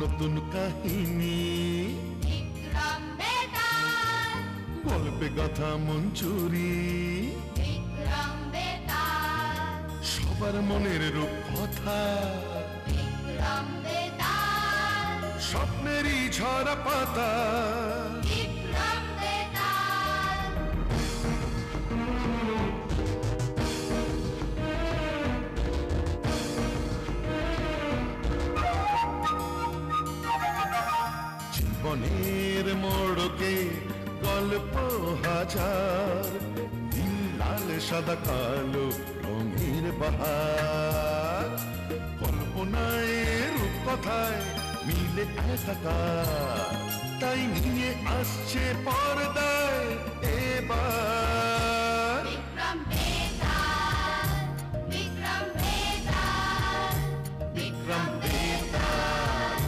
নতুন কাহিনী, বিক্রম বেতাল, গল্পে গাথা মঞ্জুরি, বিক্রম বেতাল, সবার মনের রূপকথা, বিক্রম বেতাল, স্বপ্নেরই ঝরা পাতা। বিক্রম বেতাল। জীবনের মোড়কে গল্প হাজার, নীল লাল সাদা কালো রঙের বাহার, কল্পনায় রূপকথায় মিলে একাকার, তাই নিয়ে আসছে পর্দায় এবার বিক্রম বেতাল, বিক্রম বেতাল, বিক্রম বেতাল,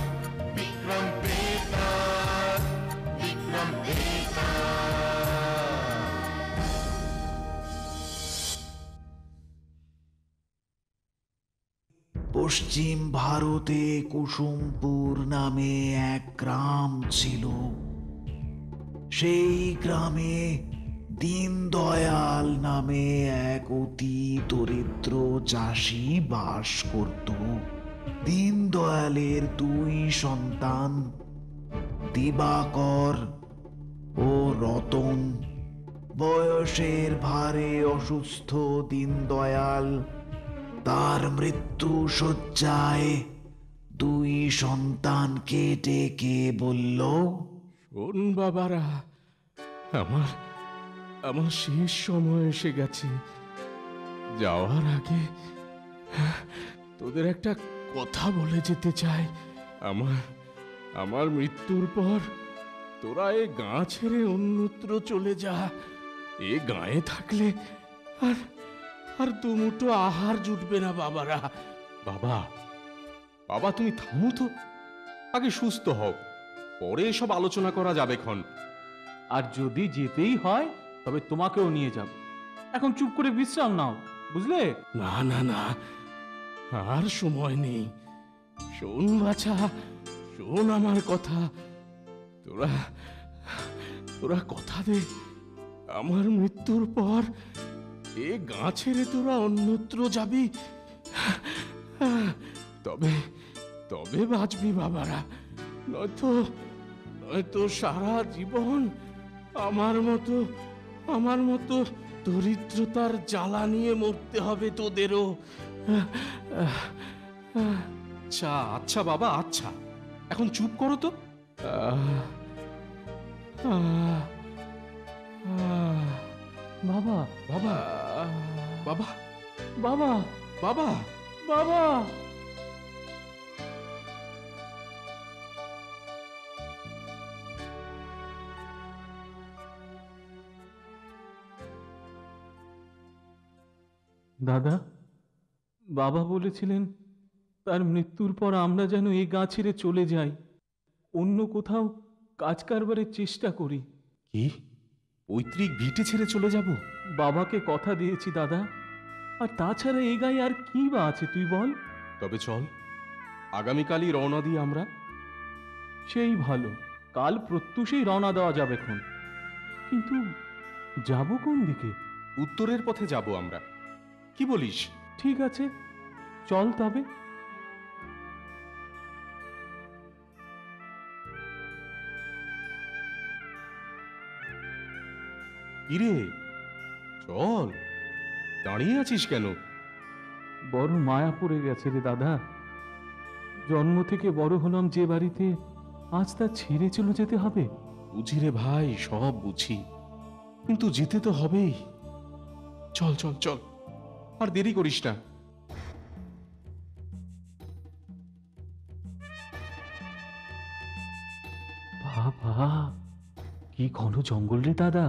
বিক্রম বেতাল, বিক্রম বেতাল। পশ্চিম ভারতে কুসুমপুর নামে এক গ্রাম ছিল। সেই গ্রামে দীনদয়াল নামে এক অতি দরিদ্র চাষি বাস করত। দীনদয়ালের দুই সন্তান দিবাকর ও রতন। বয়সের ভারে অসুস্থ দীনদয়াল তার মৃত্যু শয্যায় দুই সন্তানকে ডেকে বলল, শোন বাবারা, আমার আমার শেষ সময় এসে গেছে। যাওয়ার আগে তোদের একটা কথা বলে যেতে চাই। আমার মৃত্যুর পর তোরা এ গাঁ ছেড়ে অন্যত্র চলে যা। এ গাঁয়ে থাকলে আর আর দুমুঠো আহার জুটবে না বাবারা। বাবা বাবা তুমি থামো তো, আগে সুস্থ হও, পরে এসব আলোচনা করা যাবে ক্ষণ। আর যদি যেতেই হয় তবে তোমাকেও নিয়ে যাব। এখন চুপ করে বিশ্রাম নাও, বুঝলে? না না না, আর সময় নেই। শোন বাছা, শোন আমার কথা। তোরা তোরা কথা দে, আমার মৃত্যুর পর এ গাঁ ছেড়ে তোরা অন্যত্র যাবি। তবে তবে বাঁচবি বাবারা, নয়তো সারা জীবন আমার মতো দরিদ্রতার জ্বালা নিয়ে মরতে হবে তোদেরও। আচ্ছা আচ্ছা বাবা, আচ্ছা এখন চুপ করো তো। বাবা, বাবা বাবা বাবা, বাবা বাবা। দাদা, বাবা বলেছিলেন তার মৃত্যুর পর আমরা যেন এই গাঁ ছেড়ে চলে যাই, অন্য কোথাও কাজ কারবারের চেষ্টা করি। কি পৈতৃক ভিটে ছেড়ে চলে যাব? বাবাকে কথা দিয়েছি দাদা, আর তাছাড়া এই গায়ে আর কি বা আছে তুই বল? তবে চল, আগামীকালই রওনা দিই আমরা। সেই ভালো, কাল প্রত্যুষেই রওনা দেওয়া যাবে খন। কিন্তু যাব কোন দিকে? উত্তরের পথে যাব আমরা, কি বলিস? ঠিক আছে, চল তবে। কিরে, চল, দাঁড়িয়ে আছিস কেন? বড় মায়া পড়ে গেছে রে দাদা। জন্ম থেকে বড় হলাম যে বাড়িতে, আজ তা ছেড়ে চলে যেতে হবে। বুঝি রে ভাই, সব বুঝি, কিন্তু যেতে তো হবেই। চল চল চল, আর দেরি করিস না। বাবা, কি ঘন জঙ্গল রে দাদা।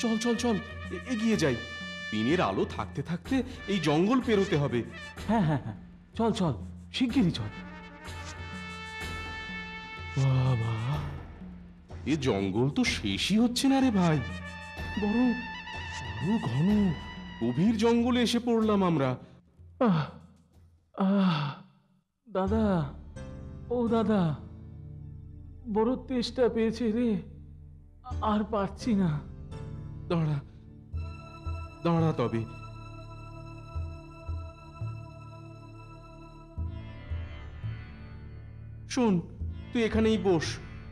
চল চল চল, এগিয়ে যাই। দিনের আলো থাকতে থাকতে এই জঙ্গল পেরোতে হবে। হ্যাঁ হ্যাঁ হ্যাঁ, চল চল, শিগগিরই চল। বাবা, এ জঙ্গল তো শেষই হচ্ছে না রে ভাই। বড় বড় ঘন গভীর জঙ্গলে এসে পড়লাম আমরা। আহ আহ দাদা, ও দাদা, বড় তেষ্টা পেয়েছে রে, আর পারছি না। দাঁড়া, দাঁড়া তবে। শোন, তুই এখানেই বস,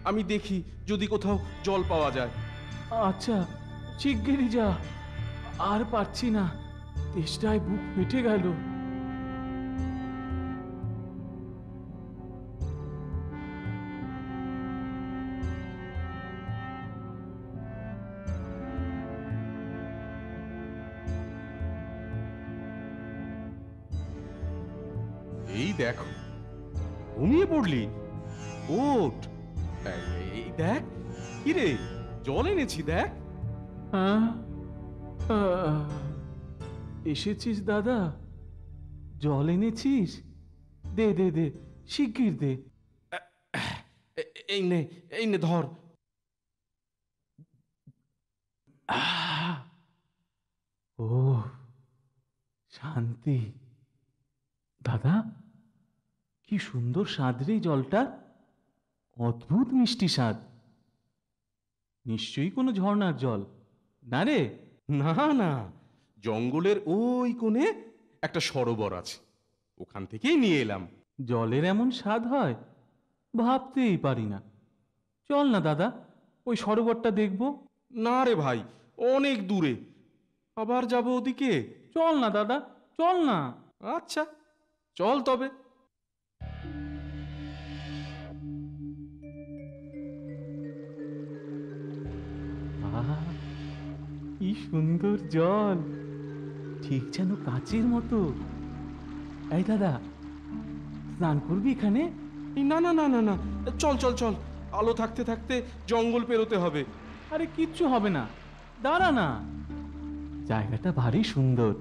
আমি দেখি যদি কোথাও জল পাওয়া যায়। আচ্ছা, শিগগিরই যা, আর পারছি না, তেষ্টায় বুক ফেটে গেল। এই দেখো, ঘুমিয়ে পড়লি? ওঠ, এই দেখ, কিরে, জল এনেছি দেখ। হ্যাঁ, এসেছিস দাদা? জল এনেছিস? দে দে দে, শিগগির দে। এই নে, এই নে ধর। আহ! ও শান্তি। দাদা, কি সুন্দর স্বাদ রে জলটা, অদ্ভুত মিষ্টি স্বাদ। নিশ্চয়ই কোনো ঝর্ণার জল, না রে? না না, জঙ্গলের ওই কোণে একটা সরোবর আছে, ওখান থেকেই নিয়ে এলাম। জলের এমন স্বাদ হয় ভাবতেই পারি না। চল না দাদা, ওই সরোবরটা দেখব। না রে ভাই, অনেক দূরে, আবার যাব ওদিকে। চল না দাদা, চল না। আচ্ছা, চল তবে। আহা, কি সুন্দর জল, ঠিক যেন কাচের মতো। এই দাদা, স্নান করবি এখানে? এই না না না না না, চল চল চল, আলো থাকতে থাকতে জঙ্গল পেরোতে হবে। আরে কিচ্ছু হবে না, দাঁড়া না, জায়গাটা ভারী সুন্দর।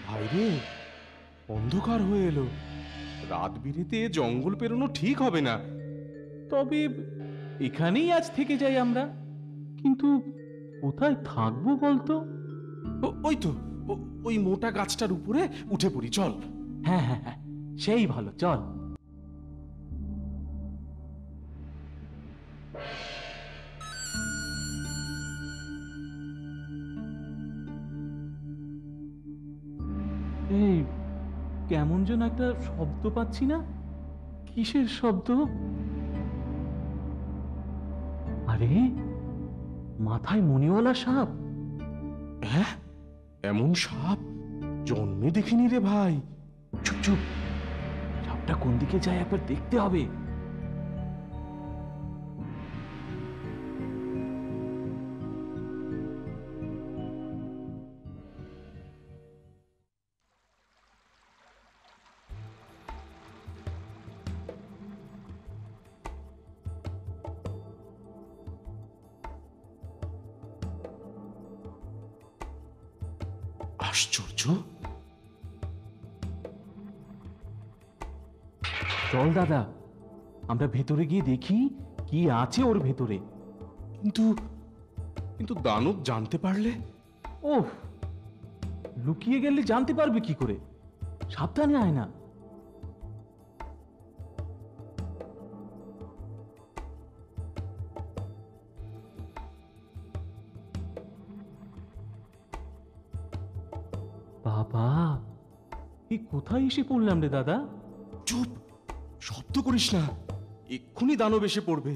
ভাইরে, অন্ধকার হয়ে এলো, রাত বিরেতে জঙ্গল পেরোনো ঠিক হবে না। তবে এখানেই আজ থেকে যাই আমরা, কিন্তু কোথায় থাকবো বলতো? ওই তো, ওই মোটা গাছটার উপরে উঠে পড়ি, চল। হ্যাঁ হ্যাঁ হ্যাঁ, সেই ভালো, চল। এই, কেমন যেন একটা শব্দ পাচ্ছি না, কিসের শব্দ? আরে, মাথায় মণিওয়ালা সাপ। হ্যাঁ, এমন সাপ জন্মে দেখিনি রে ভাই। চুপ চুপ, সাপটা কোন দিকে যায় একবার দেখতে হবে। আশ্চর্য, চল দাদা, আমরা ভেতরে গিয়ে দেখি কি আছে ওর ভেতরে। কিন্তু কিন্তু দানব জানতে পারলে? ওহ, লুকিয়ে গেলে জানতে পারবে কি করে? সাবধানে আয় না। বাবা, এই কোথায় এসে পড়লাম রে দাদা? চুপ, শব্দ করিস না, এক্ষুনি দানব এসে পড়বে।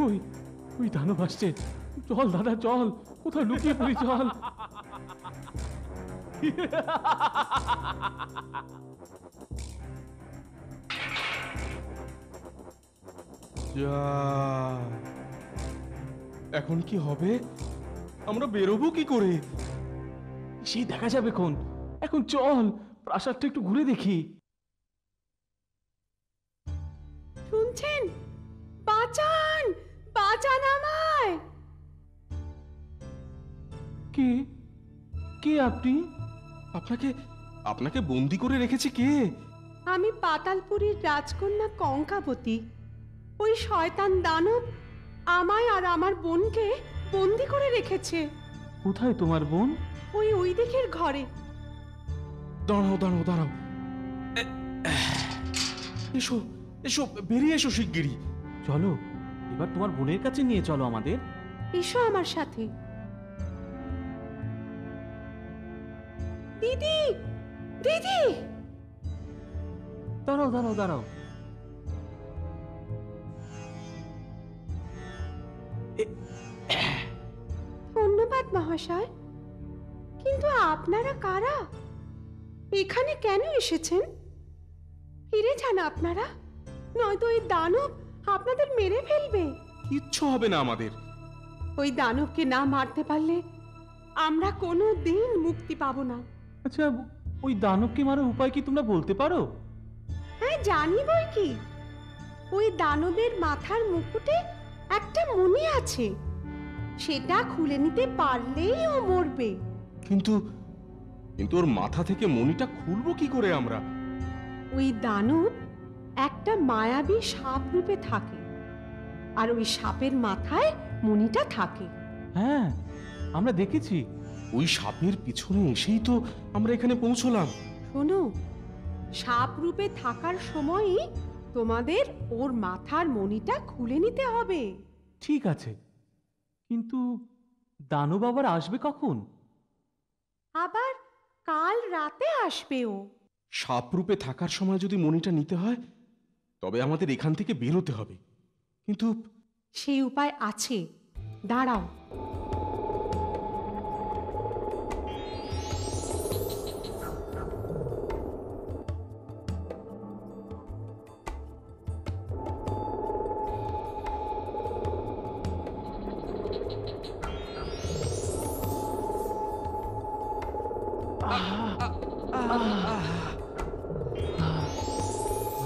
ওই ওই দানব আসছে, চল দাদা চল, কোথায় লুকিয়ে পড়ি, চল। যা, এখন কি হবে? আমরা বেরোবো কি করে? সেই দেখা যাবে কোন, এখন চল প্রাসাদটা একটু ঘুরে দেখি। শুনছেন? বাঁচান, বাঁচান আমায়। কে কে আপনি? আপনাকে আপনাকে বন্দি করে রেখেছে কে? আমি পাতালপুরীর রাজকন্যা কঙ্কাবতী। ওই শয়তান দানব আমায় আর আমার বোনকে বন্দি করে রেখেছে কোথায় তোমার বোন? ওই দিকের ঘরে। দাঁড়াও দাঁড়াও দাঁড়াও, এসো এসো, বেরিয়ে এসো শিগগিরই। চলো, এবার তোমার বোনের কাছে নিয়ে চলো আমাদের। এসো আমার সাথে। দিদি, দিদি! দাঁড়াও দাঁড়াও দাঁড়াও, ধন্যবাদ মহাশয়, কিন্তু আপনারা কারা? এখানে কেন এসেছেন? ফিরে যান আপনারা, নয়তো ওই দানব আপনাদের মেরে ফেলবে। কিচ্ছু হবে না আমাদের। ওই দানবকে না মারতে পারলে আমরা কোনো দিন মুক্তি পাবো না। আচ্ছা, ওই দানবকে মারার উপায় কি তোমরা বলতে পারো? হ্যাঁ, জানি বই কি। ওই দানবের মাথার মুকুটে একটা মণি আছে, সেটা খুলে নিতে পারলেই ও মরবে। কিন্তু কিন্তু ওর মাথা থেকে মণিটা খুলবো কি করে আমরা? ওই দানব একটা মায়াবী সাপ রূপে থাকে, আর ওই সাপের মাথায় মণিটা থাকে। হ্যাঁ, আমরা দেখেছি। ওই সাপের পিছনে এসেই তো আমরা এখানে পৌঁছলাম। শোনো, সাপ রূপে থাকার সময়ই তোমাদের ওর মাথার মণিটা খুলে নিতে হবে। ঠিক আছে, কিন্তু দানব আবার আসবে কখন? আবার কাল রাতে আসবে ও। সাপ রূপে থাকার সময় যদি মণিটা নিতে হয়, তবে আমাদের এখান থেকে বেরোতে হবে। কিন্তু সেই উপায় আছে, দাঁড়াও।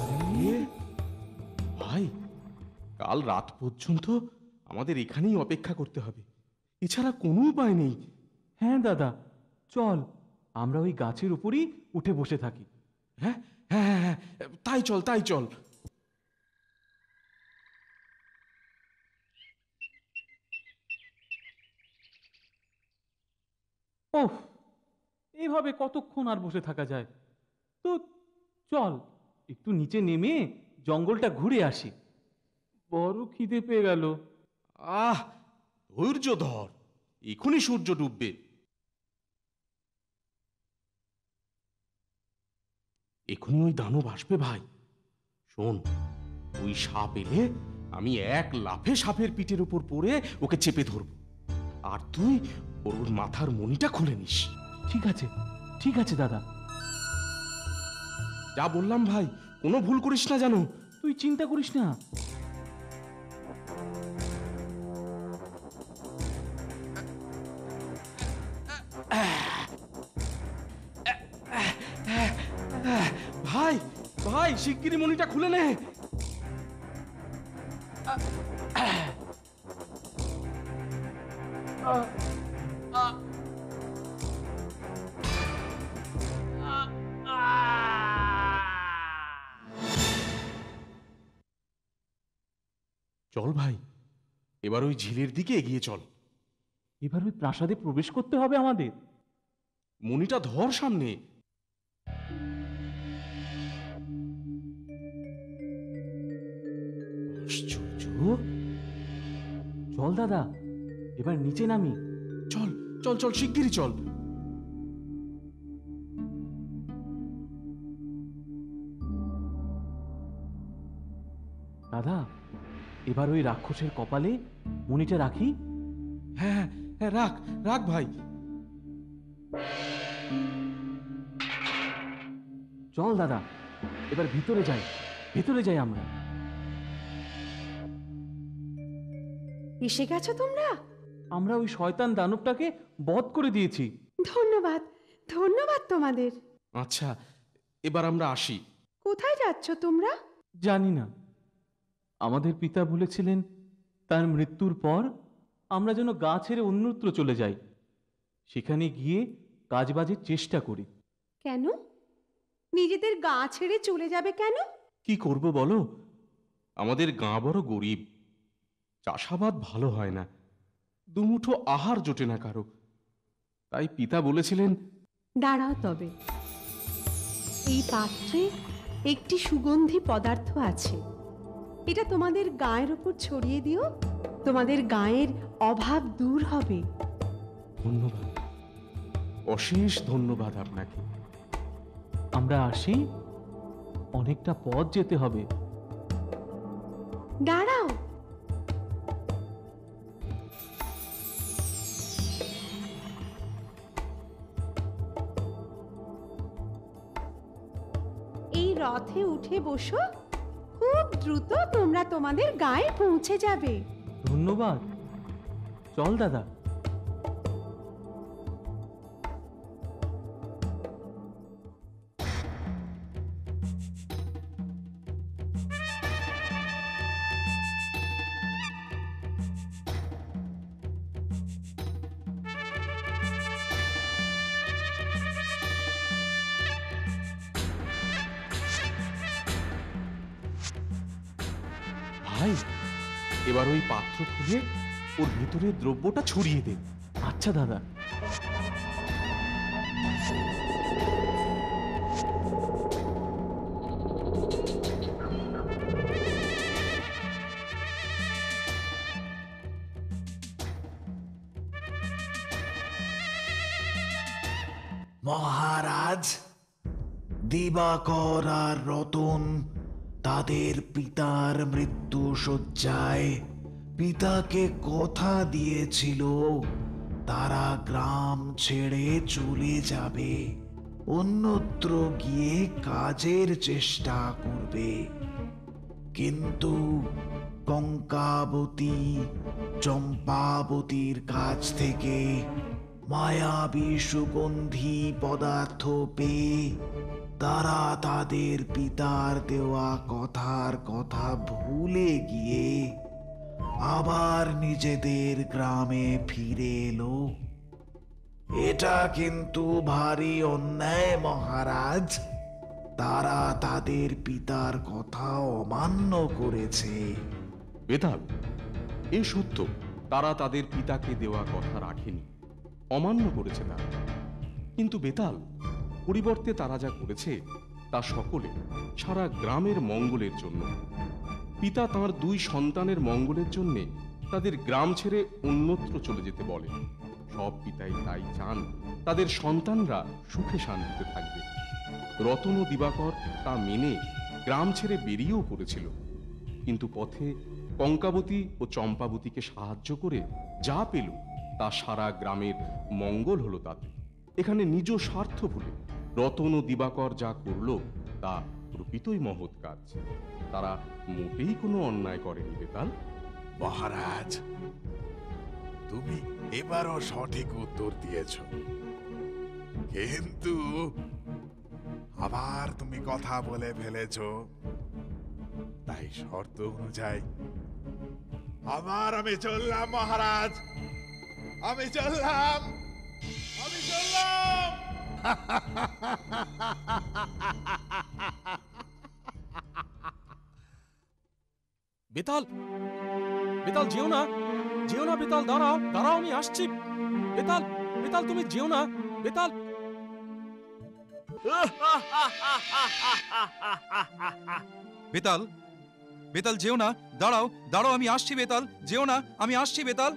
আরে ভাই, কাল রাত পর্যন্ত আমাদের এখানেই অপেক্ষা করতে হবে, এছাড়া কোনো উপায় নেই। হ্যাঁ দাদা, চল আমরা ওই গাছের উপরই উঠে বসে থাকি। হ্যাঁ হ্যাঁ হ্যাঁ হ্যাঁ, তাই চল তাই চল। ওহ, এইভাবে কতক্ষণ আর বসে থাকা যায়? তো চল একটু নিচে নেমে জঙ্গলটা ঘুরে আসি। বড় খিদে পেয়ে গেল। আহ, ধৈর্য ধর, এখনই সূর্য ডুববে। এখনই ওই দানব আসবে ভাই। শোন, ওই সাপ এলে আমি এক লাফে সাপের পিঠের উপর পড়ে ওকে চেপে ধরব, আর তুই ওর মাথার মণিটা খুলে নিস। ঠিক আছে, ঠিক আছে দাদা। যা বললাম ভাই, কোনো ভুল করিস না জানো। তুই চিন্তা করিস না। ভাই ভাই, শিগগিরই মণিটা খুলে নে। চল ভাই, এবার ওই ঝিলের দিকে এগিয়ে চল। এবার ওই প্রাসাদে প্রবেশ করতে হবে আমাদের। মণিটা ধর সামনে। আশ্চর্য। চল দাদা, এবার নিচে নামি। চল চল চল, শিগগিরই চল। দাদা, এবার ওই রাক্ষসের কপালে মণিটা রাখি। হ্যাঁ হ্যাঁ হ্যাঁ, রাখ রাখ ভাই। চল দাদা, এবার ভিতরে যাই, ভেতরে যাই আমরা। এসে গেছো তোমরা? আমরা ওই শয়তান দানবটাকে বধ করে দিয়েছি। ধন্যবাদ, ধন্যবাদ তোমাদের। আচ্ছা, এবার আমরা আসি। কোথায় যাচ্ছ তোমরা? জানি না, আমাদের পিতা বলেছিলেন তার মৃত্যুর পর আমরা যেন গা ছেড়ে অন্যত্র চলে যাই, সেখানে গিয়ে কাজবাজের চেষ্টা করি। কেন? নিজেদের গা ছেড়ে চলে যাবে কেন? কি করব বলো? আমাদের গাঁ বড় গরিব, চাষাবাদ ভালো হয় না, দুমুঠো আহার জোটে না কারো। তাই পিতা বলেছিলেন, দাঁড়াও তবে, এই পাত্রে একটি সুগন্ধি পদার্থ আছে, এটা তোমাদের গায়ের উপর ছড়িয়ে দিও, তোমাদের গায়ের অভাব দূর হবে। ধন্যবাদ, অশেষ ধন্যবাদ আপনাকে। আমরা আসি, অনেকটা পথ যেতে হবে। দাঁড়াও, এই রথে উঠে বসো, খুব দ্রুত তোমরা তোমাদের গায়ে পৌঁছে যাবে। ধন্যবাদ। চল দাদা। ভাই, এবার ওই পাত্র খুলে ওর ভেতরে দ্রব্যটা ছড়িয়ে দে। আচ্ছা দাদা। মহারাজ, দিবাকর আর রতন তাদের পিতার মৃত্যু শয্যায় পিতাকে কথা দিয়েছিল তারা গ্রাম ছেড়ে চলে যাবে, অন্যত্র গিয়ে কাজের চেষ্টা করবে। কিন্তু কঙ্কাবতী চম্পাবতীর কাছ থেকে মায়াবী সুগন্ধি পদার্থ পেয়ে তারা তাদের পিতার দেওয়া কথার কথা ভুলে গিয়ে আবার নিজেদের গ্রামে ফিরে এলো। এটা কিন্তু ভারী অন্যায় মহারাজ, তারা তাদের পিতার কথা অমান্য করেছে। বেতাল, এ সত্য, তারা তাদের পিতাকে দেওয়া কথা রাখেনি, অমান্য করেছে তারা। কিন্তু বেতাল, পরিবর্তে তারা যা করেছে তা সকলে, সারা গ্রামের মঙ্গলের জন্য। পিতা তাঁর দুই সন্তানের মঙ্গলের জন্যে তাদের গ্রাম ছেড়ে অন্যত্র চলে যেতে বলে। সব পিতাই তাই চান তাদের সন্তানরা সুখে শান্তিতে থাকবে। রতন ও দিবাকর তা মেনে গ্রাম ছেড়ে বেরিয়েও পড়েছিল, কিন্তু পথে কঙ্কাবতী ও চম্পাবতীকে সাহায্য করে যা পেল তা সারা গ্রামের মঙ্গল হলো তাতে। এখানে নিজ স্বার্থ ভুলে রতন ও দিবাকর যা করল তা প্রকৃতই মহৎ কাজ। তারা মোটেই কোনো অন্যায় করেনি বেতাল। মহারাজ, তুমি এবারও সঠিক উত্তর দিয়েছ, কিন্তু আবার তুমি কথা বলে ফেলেছ। তাই শর্ত অনুযায়ী আবার আমি চললাম মহারাজ, আমি চললাম। বেতাল, বেতাল যেও না, যেও না বেতাল, দাঁড়াও দাঁড়াও, আমি আসছি। বেতাল, বেতাল তুমি যেও না, বেতাল। বেতাল, বেতাল যেও না, দাঁড়াও দাঁড়াও, আমি আসছি বেতাল, যেও না, আমি আসছি বেতাল।